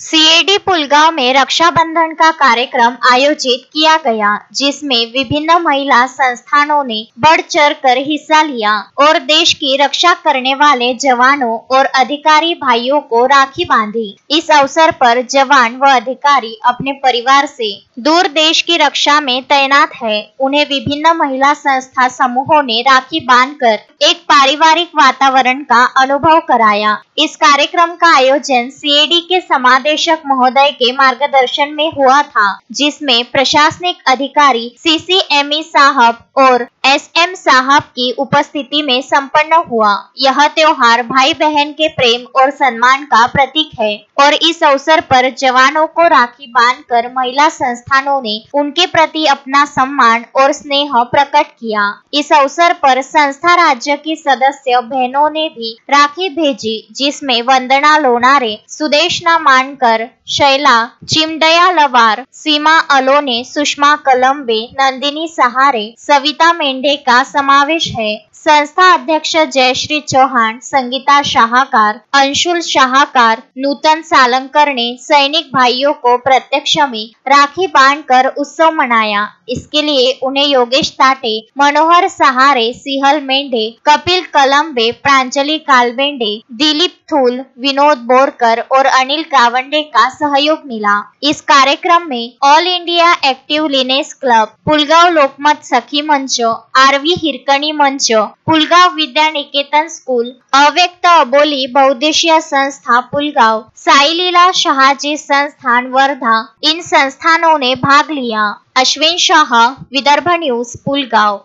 CAD Pulgaon में रक्षाबंधन का कार्यक्रम आयोजित किया गया, जिसमें विभिन्न महिला संस्थानों ने बढ़ चढ़ कर हिस्सा लिया और देश की रक्षा करने वाले जवानों और अधिकारी भाइयों को राखी बांधी। इस अवसर पर जवान व अधिकारी अपने परिवार से दूर देश की रक्षा में तैनात है। उन्हें विभिन्न महिला संस्था समूहों ने राखी बांधकर एक पारिवारिक वातावरण का अनुभव कराया। इस कार्यक्रम का आयोजन सीएडी के समादेशक महोदय के मार्गदर्शन में हुआ था, जिसमें प्रशासनिक अधिकारी सीसीएमई साहब और एसएम साहब की उपस्थिति में संपन्न हुआ। यह त्योहार भाई बहन के प्रेम और सम्मान का प्रतीक है और इस अवसर पर जवानों को राखी बांधकर महिला संस्थानों ने उनके प्रति अपना सम्मान और स्नेह प्रकट किया। इस अवसर पर संस्था राज्य की सदस्य बहनों ने भी राखी भेजी, जिसमें वंदना लोनारे, सुदेशना मानकर, शैला चिमडया लवार, सीमा अलोने, सुषमा कलम्बे, नंदिनी सहारे, सविता मेंढे का समावेश है। संस्था अध्यक्ष जयश्री चौहान, संगीता शाहकार, अंशुल शाहकार, नूतन सालंकर ने सैनिक भाइयों को प्रत्यक्ष में राखी बांधकर उत्सव मनाया। इसके लिए उन्हें योगेश ताटे, मनोहर सहारे, सिहल मेंढे, कपिल कलम्बे, प्रांजलि कालबेंडे, दिलीप थूल, विनोद बोरकर और अनिल कावंडे का सहयोग मिला। इस कार्यक्रम में all India active Lioness club, Pulgaon Lokmat Sakhi Manch, RV Hirkani मंच, पुलगांव विद्या निकेतन स्कूल, अव्यक्त अबोली बहुद्देशीय संस्था पुलगांव, साई लीला शहाजी संस्थान वर्धा, इन संस्थानों ने भाग लिया। अश्विन शाह, विदर्भ न्यूज, पुलगांव।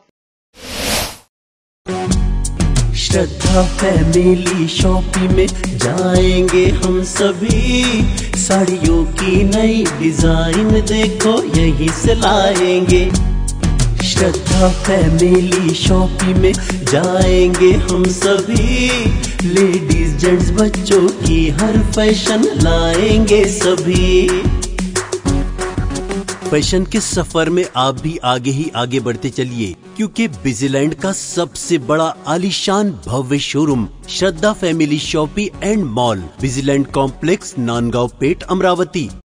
श्रद्धा फैमिली शॉपिंग में जाएंगे हम सभी, साड़ियों की नई डिजाइन देखो यहीं से लाएंगे। श्रद्धा फैमिली शॉपिंग में जाएंगे हम सभी, लेडीज जेंट्स बच्चों की हर फैशन लाएंगे सभी। फैशन के सफर में आप भी आगे ही आगे बढ़ते चलिए, क्योंकि बिजीलैंड का सबसे बड़ा आलीशान भव्य showroom Shraddha family shopping and mall, Busyland complex, Nandgaon Peth, Amravati.